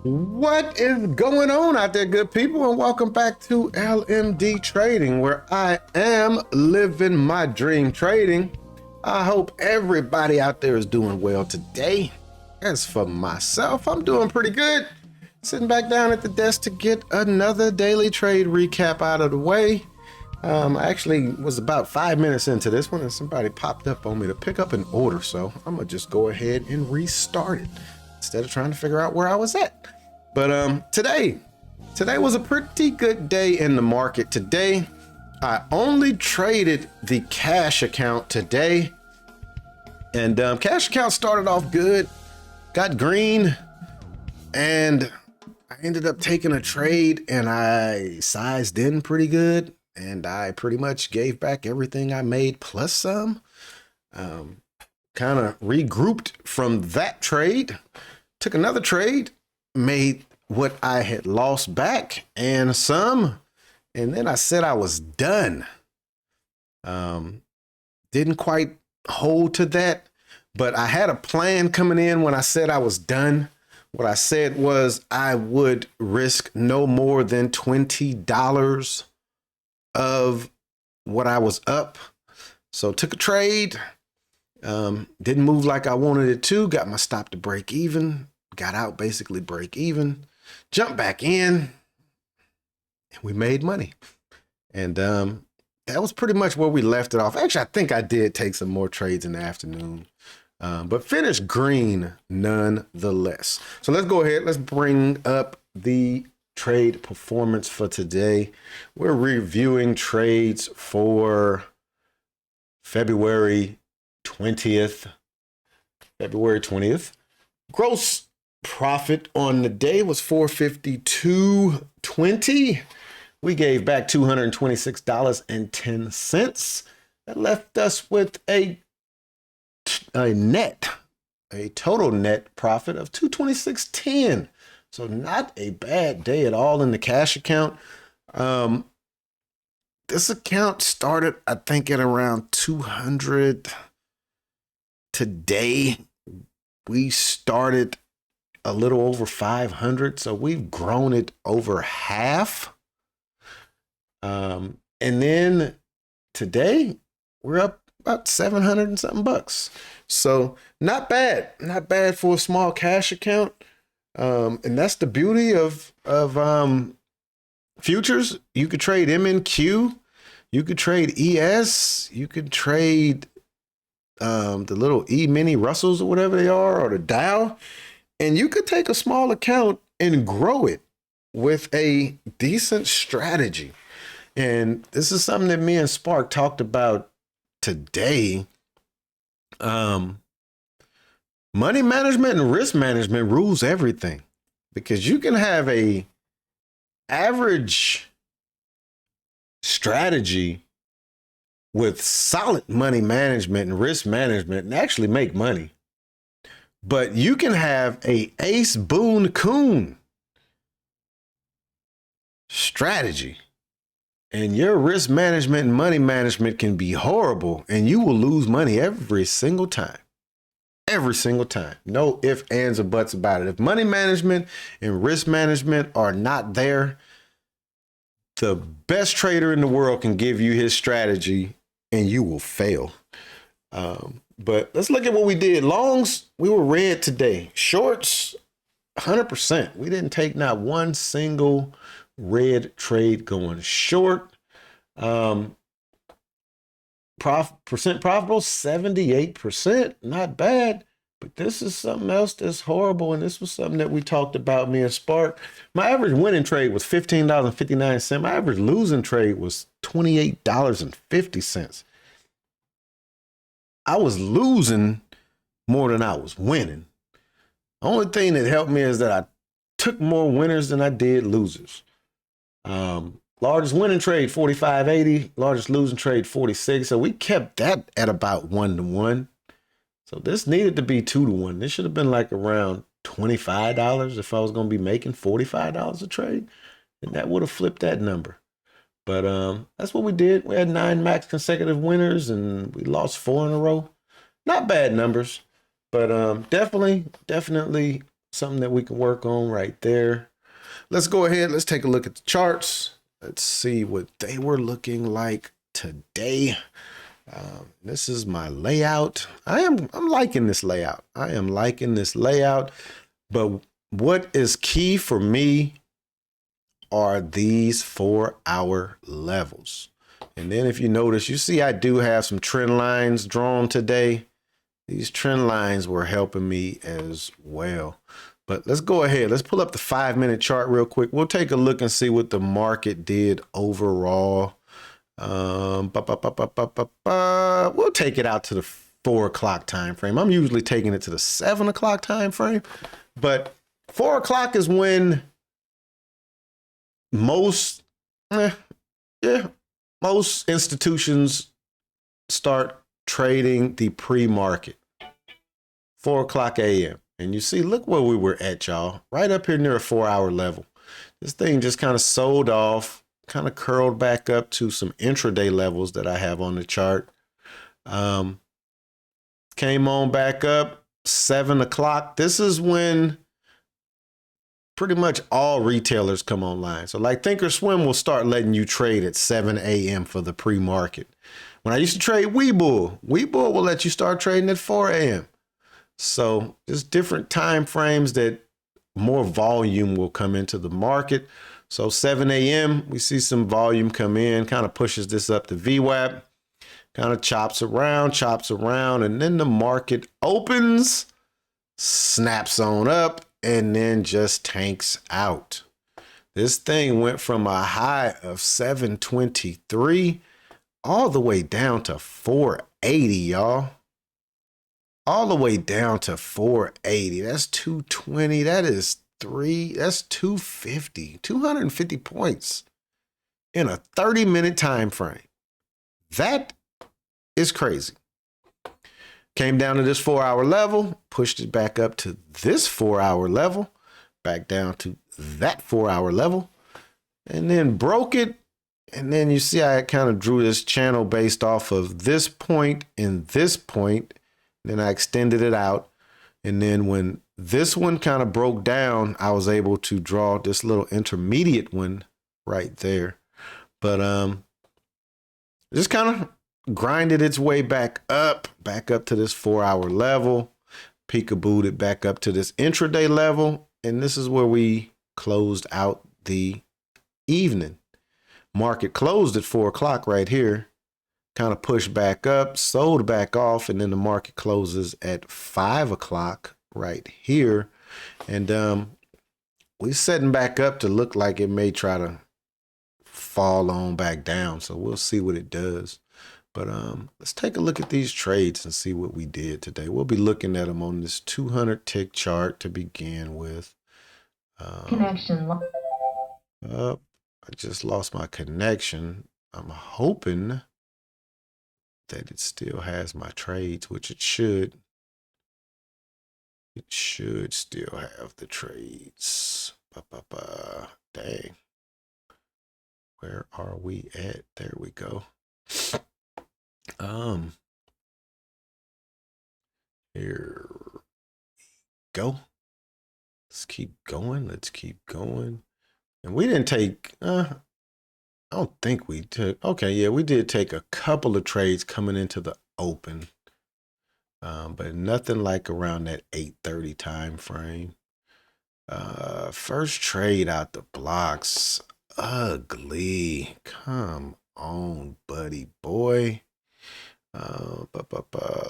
What is going on out there, good people, and welcome back to LMD Trading, where I am living my dream trading. I hope everybody out there is doing well today. As for myself, I'm doing pretty good. Sitting back down at the desk to get another daily trade recap out of the way. I actually was about 5 minutes into this one and somebody popped up on me to pick up an order, so I'm gonna just go ahead and restart it instead of trying to figure out where I was at. But today was a pretty good day in the market. Today, I only traded the cash account today, and cash account started off good, got green, and I ended up taking a trade and I sized in pretty good, and I pretty much gave back everything I made plus some. Kind of regrouped from that trade, took another trade, made what I had lost back and some, and then I said I was done. Didn't quite hold to that, but I had a plan coming in when I said I was done. What I said was I would risk no more than $20 of what I was up. So took a trade, didn't move like I wanted it to, got my stop to break even, got out basically break even, jumped back in, and we made money. And that was pretty much where we left it off. Actually, I think I did take some more trades in the afternoon, but finished green nonetheless. So let's go ahead. Let's bring up the trade performance for today. We're reviewing trades for February 20th. Gross profit on the day was $452.20. We gave back $226.10. That left us with a total net profit of $226.10. So not a bad day at all in the cash account. This account started, I think, at around 200. Today, we started a little over 500, so we've grown it over half. And then today we're up about 700 and something bucks. So not bad for a small cash account. And that's the beauty of futures. You could trade MNQ, you could trade ES, you could trade the little E-mini Russells or whatever they are, or the Dow. And you could take a small account and grow it with a decent strategy. And this is something that me and Spark talked about today. Money management and risk management rules everything, because you can have a average strategy with solid money management and risk management and actually make money. But you can have a Ace Boone Coon strategy, and your risk management and money management can be horrible, and you will lose money every single time. Every single time. No ifs, ands, or buts about it. If money management and risk management are not there, the best trader in the world can give you his strategy and you will fail. But let's look at what we did. Longs, we were red today. Shorts, 100%. We didn't take not one single red trade going short. Percent profitable, 78%. Not bad. But this is something else that's horrible, and this was something that we talked about, me and Spark. My average winning trade was $15.59. My average losing trade was $28.50. I was losing more than I was winning. The only thing that helped me is that I took more winners than I did losers. Largest winning trade, 45.80. Largest losing trade, 46. So we kept that at about 1-to-1. So this needed to be 2-to-1. This should have been like around $25 if I was going to be making $45 a trade. And that would have flipped that number. But that's what we did. We had 9 max consecutive winners, and we lost 4 in a row. Not bad numbers, but definitely something that we can work on right there. Let's go ahead. Let's take a look at the charts. Let's see what they were looking like today. This is my layout. I'm liking this layout. I am liking this layout. But what is key for me are these 4-hour levels. And then if you notice, you see I do have some trend lines drawn today. These trend lines were helping me as well. But let's go ahead. Let's pull up the 5-minute chart real quick. We'll take a look and see what the market did overall. We'll take it out to the 4 o'clock time frame. I'm usually taking it to the 7 o'clock time frame, but 4 o'clock is when most institutions start trading the pre-market. 4 o'clock a.m. And you see, look where we were at, y'all. Right up here near a 4-hour level. This thing just kind of sold off, kind of curled back up to some intraday levels that I have on the chart. Came on back up 7 o'clock. This is when pretty much all retailers come online. So like Thinkorswim will start letting you trade at 7 a.m. for the pre-market. When I used to trade Webull will let you start trading at 4 a.m. So just different time frames that more volume will come into the market. So 7 a.m. we see some volume come in, kind of pushes this up to VWAP, kind of chops around, and then the market opens, snaps on up, and then just tanks out. This thing went from a high of 723 all the way down to 480, y'all. All the way down to 480. That's 220. That's 250. 250 points in a 30-minute time frame. That is crazy. Came down to this 4-hour level, pushed it back up to this 4-hour level, back down to that 4-hour level, and then broke it. And then you see I kind of drew this channel based off of this point and this point. Then I extended it out. And then when this one kind of broke down, I was able to draw this little intermediate one right there. But just kind of grinded its way back up to this 4-hour level, peekabooed it back up to this intraday level. And this is where we closed out the evening. Market closed at 4 o'clock right here. Kind of pushed back up, sold back off, and then the market closes at 5 o'clock right here. And we're setting back up to look like it may try to fall on back down. So we'll see what it does. But let's take a look at these trades and see what we did today. We'll be looking at them on this 200 tick chart to begin with. Connection. I just lost my connection. I'm hoping that it still has my trades, which it should. It should still have the trades. Dang. Where are we at? There we go. Here we go. Let's keep going. Let's keep going. And we didn't take, I don't think we took, okay, yeah, we did take a couple of trades coming into the open, but nothing like around that 8:30 time frame. First trade out the blocks, ugly. Come on, buddy boy.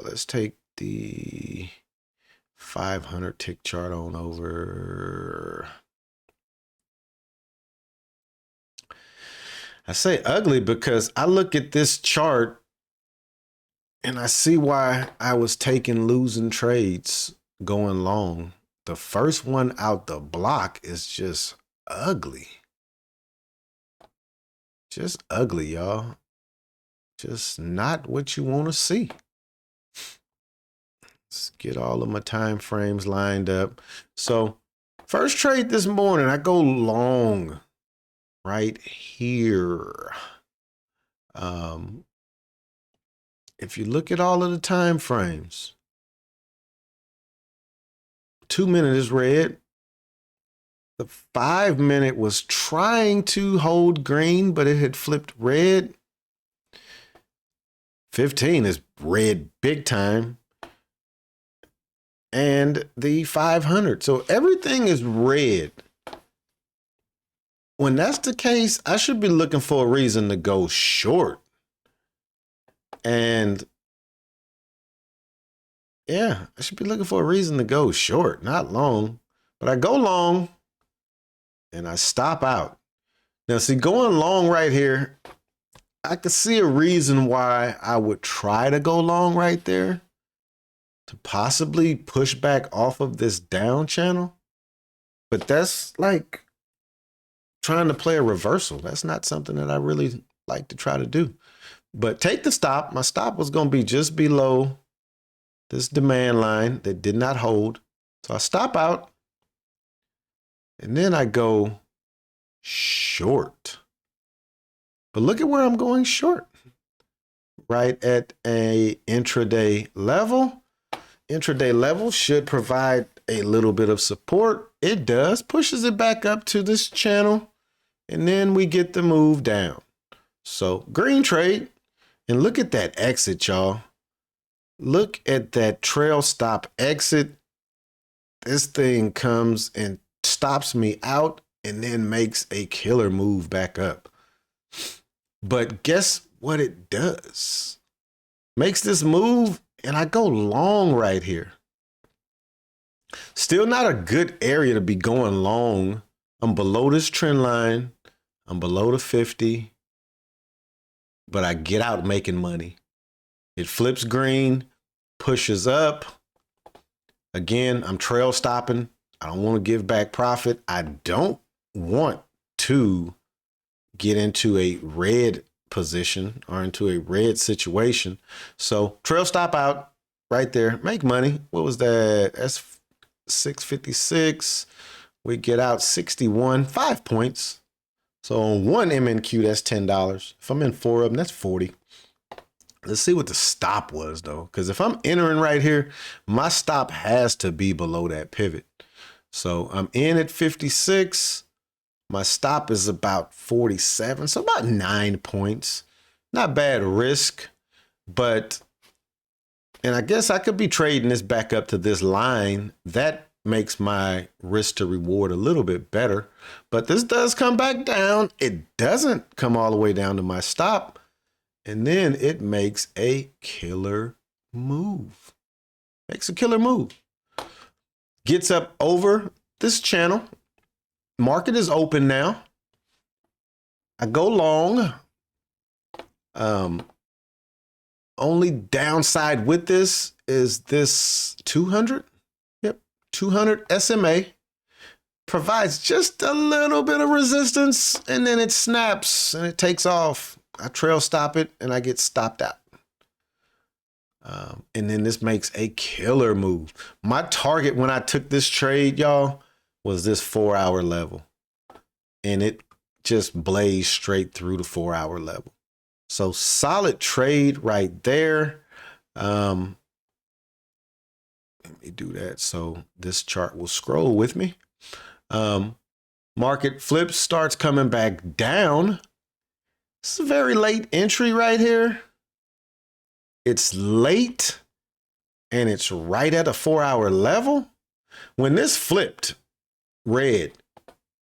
Let's take the 500 tick chart on over. I say ugly because I look at this chart and I see why I was taking losing trades going long. The first one out the block is just ugly. Just ugly, y'all. Just not what you want to see. Let's get all of my time frames lined up. So first trade this morning, I go long right here. If you look at all of the time frames, 2 minute is red. The 5 minute was trying to hold green, but it had flipped red. 15 is red big time. And the 500. So everything is red. When that's the case, I should be looking for a reason to go short. And yeah, I should be looking for a reason to go short, not long. But I go long and I stop out. Now, see, going long right here, I could see a reason why I would try to go long right there to possibly push back off of this down channel. But that's like trying to play a reversal. That's not something that I really like to try to do. But take the stop. My stop was going to be just below this demand line that did not hold. So I stop out and then I go short. But look at where I'm going short. Right at a intraday level. Intraday level should provide a little bit of support. It does. Pushes it back up to this channel. And then we get the move down. So green trade. And look at that exit, y'all. Look at that trail stop exit. This thing comes and stops me out and then makes a killer move back up. But guess what it does? Makes this move and I go long right here. Still not a good area to be going long. I'm below this trend line. I'm below the 50. But I get out making money. It flips green, pushes up. Again, I'm trail stopping. I don't want to give back profit. I don't want to get into a red position or into a red situation. So trail stop out right there. Make money. What was that? That's 656. We get out 61, 5 points. So on one MNQ, that's $10. If I'm in 4 of them, that's 40. Let's see what the stop was though. Because if I'm entering right here, my stop has to be below that pivot. So I'm in at 56. My stop is about 47. So about 9 points. Not bad risk, but, and I guess I could be trading this back up to this line. That makes my risk to reward a little bit better, but this does come back down. It doesn't come all the way down to my stop. And then it makes a killer move. Makes a killer move. Gets up over this channel. Market is open now. I go long. Only downside with this is this 200. Yep, 200 SMA. Provides just a little bit of resistance and then it snaps and it takes off. I trail stop it and I get stopped out. And then this makes a killer move. My target when I took this trade, y'all, was this 4-hour level. And it just blazed straight through the 4-hour level. So solid trade right there. Let me do that so this chart will scroll with me. Market flips, starts coming back down. It's a very late entry right here. It's late and it's right at a 4-hour level. When this flipped red,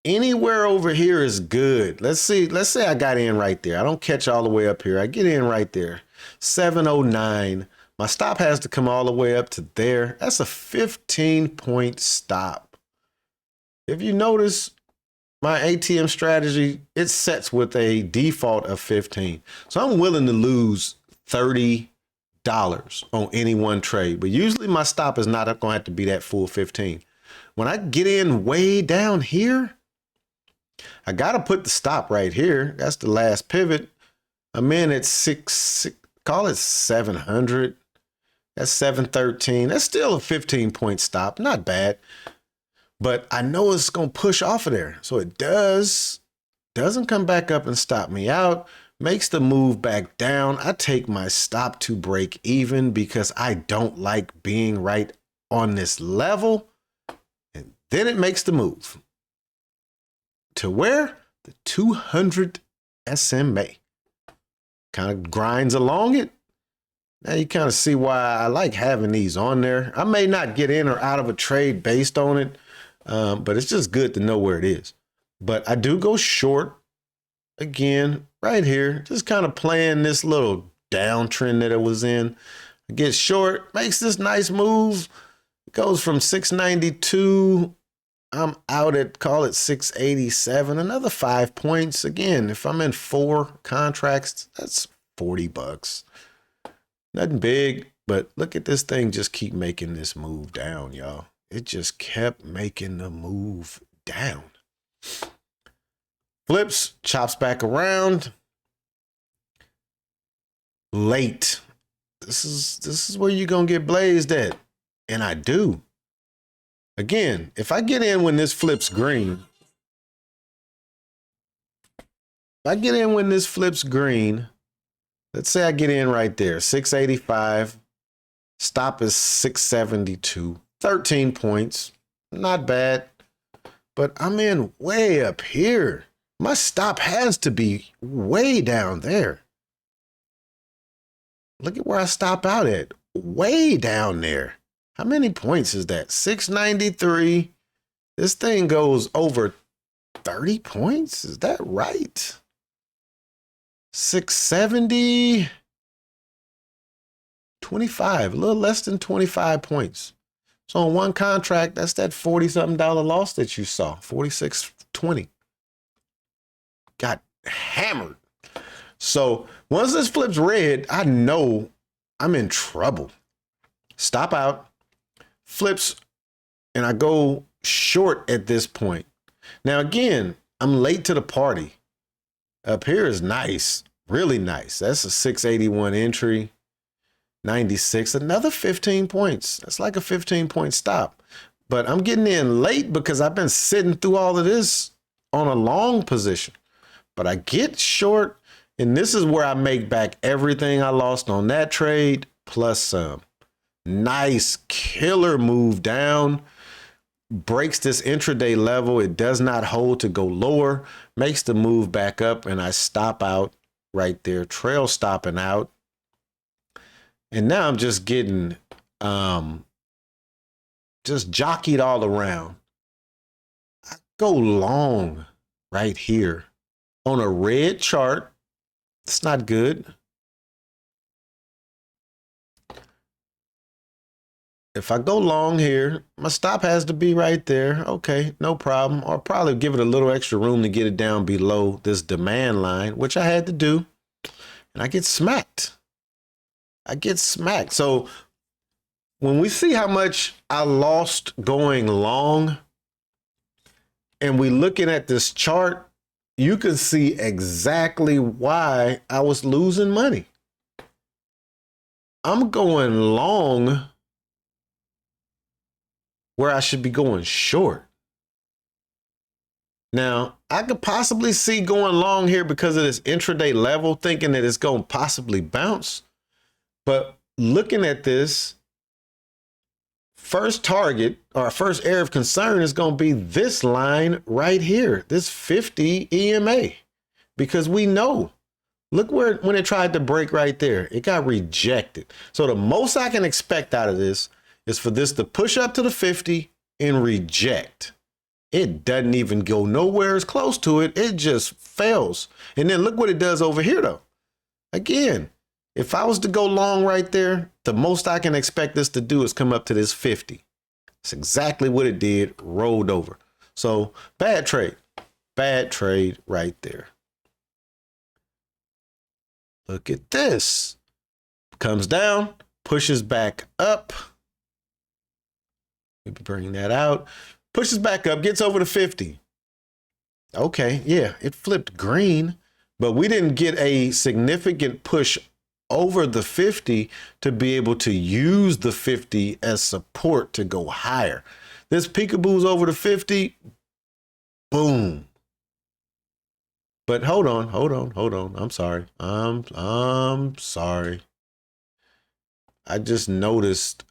anywhere over here is good. Let's say I got in right there. I don't catch all the way up here. I get in right there. 709. My stop has to come all the way up to there. That's a 15-point stop. If you notice, my ATM strategy, it sets with a default of 15. So I'm willing to lose $30 on any one trade. But usually my stop is not going to have to be that full 15. When I get in way down here, I got to put the stop right here. That's the last pivot. I'm in at call it 700. That's 713. That's still a 15-point stop. Not bad. But I know it's going to push off of there. So it doesn't come back up and stop me out. Makes the move back down. I take my stop to break even because I don't like being right on this level. Then it makes the move to where? The 200 SMA. Kind of grinds along it. Now you kind of see why I like having these on there. I may not get in or out of a trade based on it, but it's just good to know where it is. But I do go short again right here, just kind of playing this little downtrend that it was in. I get short, makes this nice move. It goes from 692. I'm out at, call it 687, another 5 points. Again, if I'm in 4 contracts, that's $40. Nothing big, but look at this thing just keep making this move down, y'all. It just kept making the move down. Flips, chops back around. Late. This is where you're going to get blazed at. And I do. Again, if I get in when this flips green, let's say I get in right there, 685, stop is 672, 13 points, not bad, but I'm in way up here. My stop has to be way down there. Look at where I stop out at, way down there. How many points is that? 693. This thing goes over 30 points. Is that right? 670. 25, a little less than 25 points. So on one contract, that's that $40-something loss that you saw, 46.20. Got hammered. So once this flips red, I know I'm in trouble. Stop out. Flips, and I go short at this point. Now, again, I'm late to the party. Up here is nice, really nice. That's a 681 entry, 96, another 15 points. That's like a 15-point stop. But I'm getting in late because I've been sitting through all of this on a long position. But I get short, and this is where I make back everything I lost on that trade plus some. Nice killer move down, breaks this intraday level. It does not hold to go lower, makes the move back up, and I stop out right there, trail stopping out. And now I'm just getting just jockeyed all around. I go long right here on a red chart. It's not good. If I go long here, my stop has to be right there. Okay, no problem. I'll probably give it a little extra room to get it down below this demand line, which I had to do. And I get smacked. So when we see how much I lost going long, and we looking at this chart, you can see exactly why I was losing money. I'm going long where I should be going short. Now, I could possibly see going long here because of this intraday level, thinking that it's going to possibly bounce. But looking at this, first target or first area of concern is going to be this line right here, this 50 EMA, because we know, look where when it tried to break right there, it got rejected. So the most I can expect out of this is for this to push up to the 50 and reject. It doesn't even go nowhere as close to it. It just fails. And then look what it does over here though. Again, if I was to go long right there, the most I can expect this to do is come up to this 50. That's exactly what it did, rolled over. So bad trade right there. Look at this. Comes down, pushes back up. Maybe bring that out. Pushes back up, gets over to 50. Okay, yeah, it flipped green, but we didn't get a significant push over the 50 to be able to use the 50 as support to go higher. This peekaboo's over the 50, boom. But hold on. I'm sorry. I'm sorry. I just noticed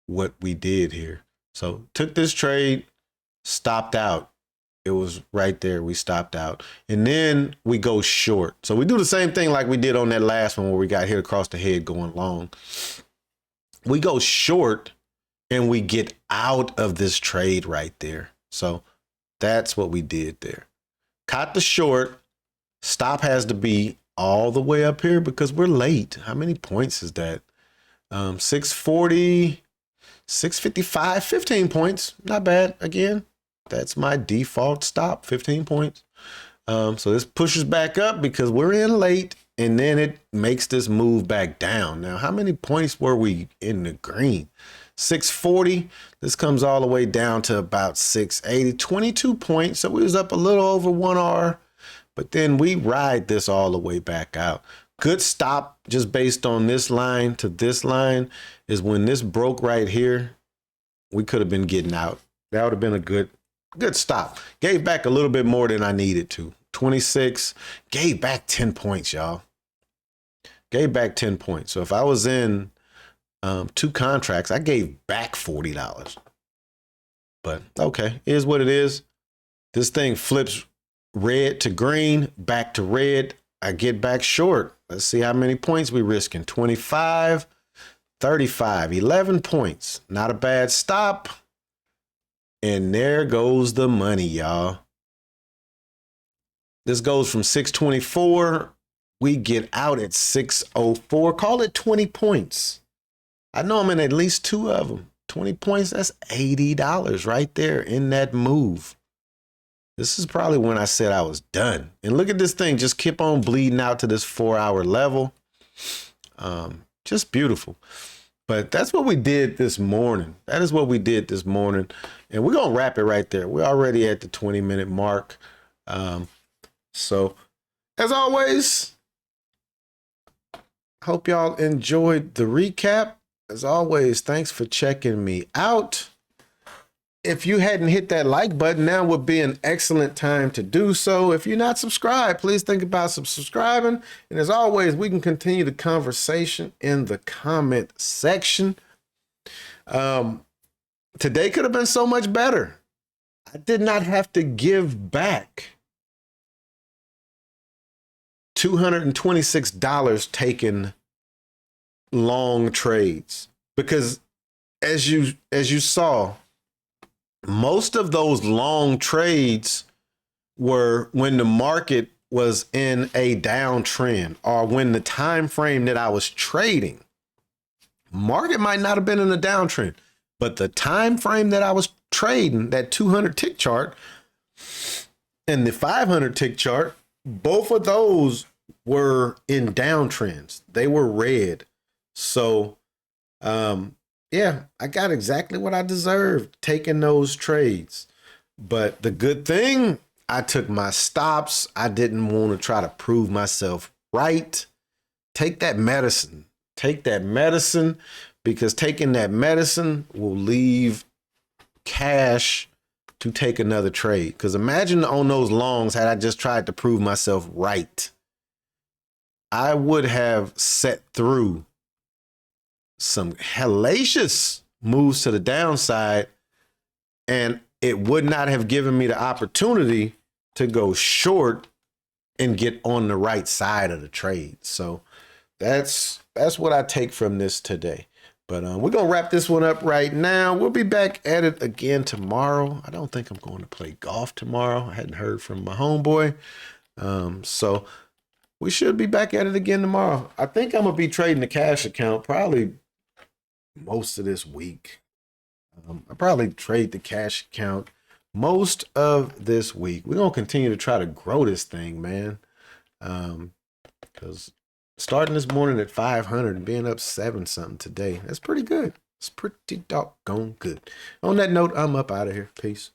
what we did here. So took this trade, stopped out. It was right there. We stopped out. And then we go short. So we do the same thing like we did on that last one where we got hit across the head going long. We go short and we get out of this trade right there. So that's what we did there. Caught the short. Stop has to be all the way up here because we're late. How many points is that? 640, 655, 15 points. Not bad. Again, that's my default stop, 15 points. So this pushes back up because we're in late, and then it makes this move back down. Now, how many points were we in the green? 640. This comes all the way down to about 680, 22 points. So we was up a little over 1R, but then we ride this all the way back out. Good stop just based on this line to this line is when this broke right here, we could have been getting out. That would have been a good stop. Gave back a little bit more than I needed to. 26, gave back 10 points, y'all. Gave back 10 points. So if I was in 2 contracts, I gave back $40. But okay, here's what it is. This thing flips red to green, back to red. I get back short. Let's see how many points we risking. 25, 35, 11 points. Not a bad stop. And there goes the money, y'all. This goes from 624. We get out at 604. Call it 20 points. I know I'm in at least 2 of them. 20 points, that's $80 right there in that move. This is probably when I said I was done. And look at this thing, just keep on bleeding out to this 4-hour level. Just beautiful. But that's what we did this morning. That is what we did this morning. And we're going to wrap it right there. We're already at the 20-minute mark. So, as always, hope y'all enjoyed the recap. As always, thanks for checking me out. If you hadn't hit that like button, now would be an excellent time to do so. If you're not subscribed, please think about subscribing. And as always, we can continue the conversation in the comment section. Today could have been so much better. I did not have to give back $226 taking long trades because as you saw, most of those long trades were when the market was in a downtrend or when the time frame that I was trading, market might not have been in a downtrend, but the time frame that I was trading, that 200 tick chart and the 500 tick chart, both of those were in downtrends. They were red. So, yeah, I got exactly what I deserved taking those trades. But the good thing, I took my stops. I didn't want to try to prove myself right. Take that medicine. Take that medicine because taking that medicine will leave cash to take another trade. Because imagine on those longs, had I just tried to prove myself right, I would have set through some hellacious moves to the downside, and it would not have given me the opportunity to go short and get on the right side of the trade. So that's what I take from this today. But we're going to wrap this one up right now. We'll be back at it again tomorrow. I don't think I'm going to play golf tomorrow. I hadn't heard from my homeboy. So we should be back at it again tomorrow. I think I'm going to be trading the cash account probably most of this week. I probably trade the cash account most of this week. We're going to continue to try to grow this thing, man. Because starting this morning at 500 and being up 7 something today, that's pretty good. It's pretty doggone good. On that note, I'm up out of here. Peace.